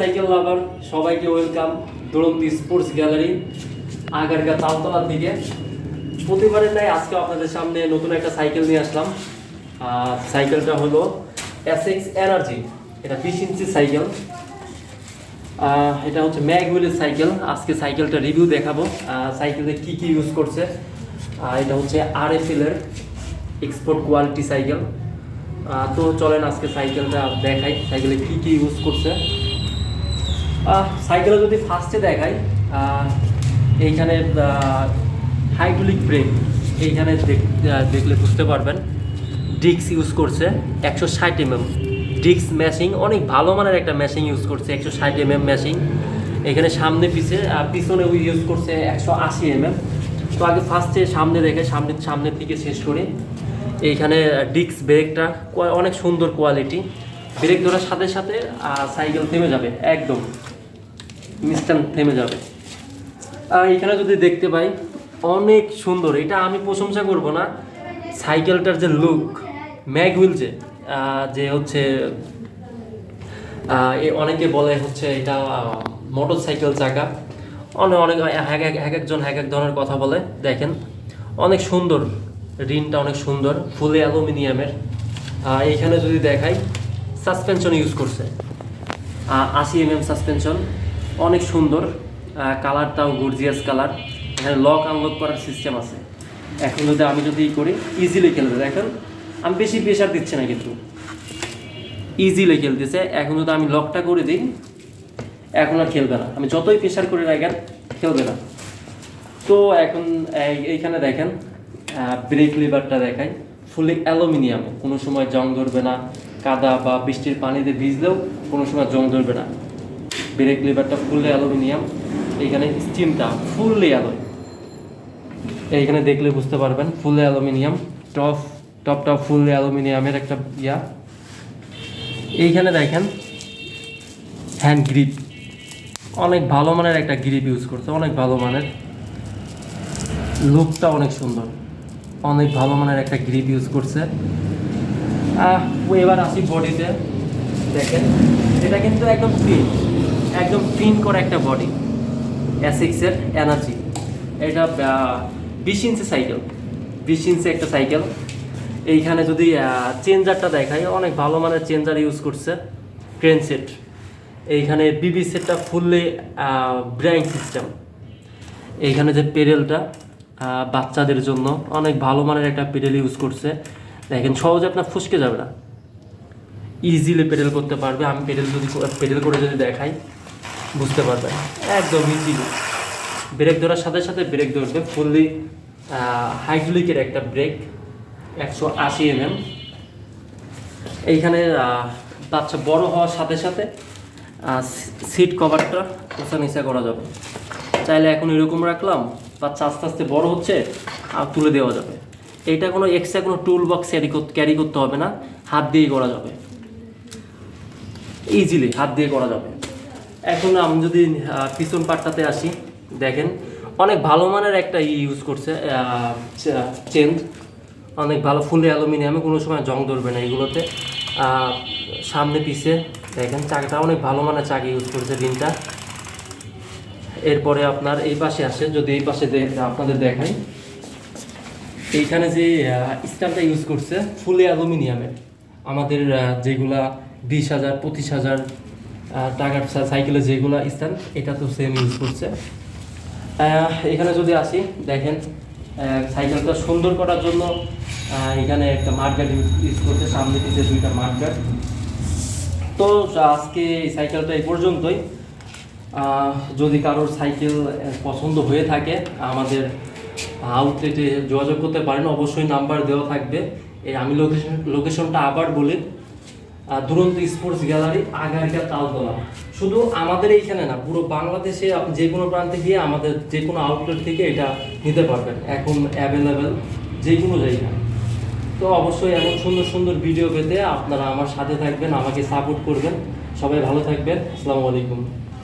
Cycle লাভার সবাইকে welcome দুরন্ত sports gallery Agargaon Taltala থেকে। প্রতিবারের নাই আজকে আপনাদের সামনে নতুন একটা সাইকেল নিয়ে আসলাম। সাইকেলটা হলো এসএক্স এনার্জি, এটা 20 ইঞ্চি সাইকেল। এটা হচ্ছে ম্যাগউইলের সাইকেল। আজকে সাইকেলটা রিভিউ দেখাবো, সাইকেলে কি কি ইউজ করছে। এটা হচ্ছে RFL এর এক্সপোর্ট কোয়ালিটি সাইকেল। তো চলেন আজকে সাইকেলটা দেখাই, সাইকেলে কি কি ইউজ করছে। সাইকেলে যদি ফার্স্টে দেখাই, এইখানে হাইড্রোলিক ব্রেক, এইখানে দেখলে বুঝতে পারবেন। ডিস্ক ইউজ করছে 160 mm ডিস্ক ম্যাশিং, অনেক ভালো মানের একটা ম্যাশিং ইউজ করছে, 160 mm ম্যাশিং। এখানে সামনে পিছনে ইউজ করছে 180 mm। তো আগে ফার্স্টে সামনে দেখে সামনের দিকে শেষ করি। এইখানে ডিস্ক ব্রেকটা অনেক সুন্দর কোয়ালিটি, ব্রেক ধরার সাথে সাথে সাইকেল থেমে যাবে, একদম ইনস্ট্যান্ট থেমে যাবে। এখানে যদি দেখতে পাই অনেক সুন্দর, এটা আমি প্রশংসা করব না, সাইকেলটার যে লুক, ম্যাগউইল যে হচ্ছে অনেকে বলে হচ্ছে এটা মোটর সাইকেল চাকা, অনেক এক একজন এক এক ধরনের কথা বলে। দেখেন অনেক সুন্দর, রিনটা অনেক সুন্দর, ফুলে অ্যালুমিনিয়ামের। এইখানে যদি দেখাই সাসপেনশন ইউজ করছে 80 mm সাসপেনশন, অনেক সুন্দর। কালারটাও গর্জিয়াস কালার। এখানে লক আনলক করার সিস্টেম আছে। এখন আমি যদি করি ইজিলি খেলবে, দেখেন আমি বেশি প্রেশার দিচ্ছি না, কিন্তু ইজিলি খেলতেছে। এখন যদি আমি লকটা করে দিই, এখন আর খেলবে না, আমি যতই প্রেশার করে রাখেন খেলবে না। তো এখন এইখানে দেখেন ব্রেক লিভারটা দেখাই, ফুলি অ্যালুমিনিয়ামে, কোনো সময় জং ধরবে না, কাদা বা বৃষ্টির পানিতে ভিজলেও কোনো সময় জং ধরবে না। ব্রেক লিভারটা ফুললি অ্যালুমিনিয়াম। এইখানে স্টিমটা ফুললি অ্যালয়, এইখানে দেখলে বুঝতে পারবেন, ফুললি অ্যালুমিনিয়াম। টপটা ফুললি অ্যালুমিনিয়ামের একটা ইয়া। এইখানে দেখেন হ্যান্ড গ্রিপ, অনেক ভালো মানের একটা গ্রিপ ইউজ করছে, অনেক ভালো মানের। লুকটা অনেক সুন্দর, অনেক ভালো মানের একটা গ্রিপ ইউজ করছে। এবার আসি বডিতে, দেখেন এটা কিন্তু একদম ক্লিন করা একটা বডি, এসএক্সের এনার্জি। এটা 20 ইঞ্চি সাইকেল, 20 ইঞ্চি একটা সাইকেল। এইখানে যদি চেঞ্জারটা দেখাই, অনেক ভালো মানের চেঞ্জার ইউজ করছে, ক্রেন সেট। এইখানে বিবি সেটটা ফুললি ব্রেকিং সিস্টেম। এইখানে যে পেডেলটা বাচ্চাদের জন্য অনেক ভালো মানের একটা পেডেল ইউজ করছে। দেখেন সহজে আপনার ফুসকে যাবে না, ইজিলি পেডেল করতে পারবে। আমি পেডেল করে যদি দেখাই বুঝতে পারবেন, একদম ইজিলি ব্রেক ধরার সাথে সাথে ব্রেক ধরবে। ফুললি হাইড্রোলিকের একটা ব্রেক, 180 mm। এইখানে বাচ্চা বড় হওয়ার সাথে সাথে সিট কভারটা ওষা নিচা করা যাবে, চাইলে এখন এরকম রাখলাম, বাচ্চা আস্তে আস্তে বড় হচ্ছে আর তুলে দেওয়া যাবে। এইটা কোনো এক্সট্রা কোনো টুল বক্স ক্যারি করতে হবে না, হাত দিয়েই করা যাবে, ইজিলি হাত দিয়ে করা যাবে। এখন আমি যদি পিছন পাটটাতে আসি, দেখেন অনেক ভালো মানের একটা ইউজ করছে, চেন অনেক ভালো, ফুলে অ্যালুমিনিয়ামে, কোনো সময় জং ধরবে না এগুলোতে। সামনে পিছে দেখেন চাকাটা অনেক ভালো মানের চাকা ইউজ করছে, রিনটা। এরপরে আপনার এই পাশে আসে, যদি এই পাশে আপনাদের দেখাই, এইখানে যে স্ট্যান্ডটা ইউজ করছে ফুলে অ্যালুমিনিয়ামের। আমাদের যেগুলা 20,000 25,000 টাকার সাইকেলে যেগুলো স্ট্যান্ড, এটা তো সেম ইউজ করছে। এখানে যদি আসি, দেখেন সাইকেলটা সুন্দর করার জন্য এখানে একটা মাডগার্ড ইউজ করছে, সামনে পিছিয়ে 2টা মাডগার্ড। তো আজকে এই সাইকেলটা এই পর্যন্তই। যদি কারোর সাইকেল পছন্দ হয়ে থাকে আমাদের আউটলেটে যোগাযোগ করতে পারেন, অবশ্যই নাম্বার দেওয়া থাকবে। আমি লোকেশনটা আবার বলি, দুরন্ত স্পোর্টস গ্যালারি আগারগা তালতলা। শুধু আমাদের এইখানে না, পুরো বাংলাদেশে আপনি যে কোনো প্রান্তে গিয়ে আমাদের যে কোনো আউটলেট থেকে এটা নিতে পারবেন, এখন অ্যাভেলেবেল যে কোনো জায়গায়। তো অবশ্যই এমন সুন্দর সুন্দর ভিডিও পেতে আপনারা আমার সাথে থাকবেন, আমাকে সাপোর্ট করবেন। সবাই ভালো থাকবেন, আসসালামু আলাইকুম।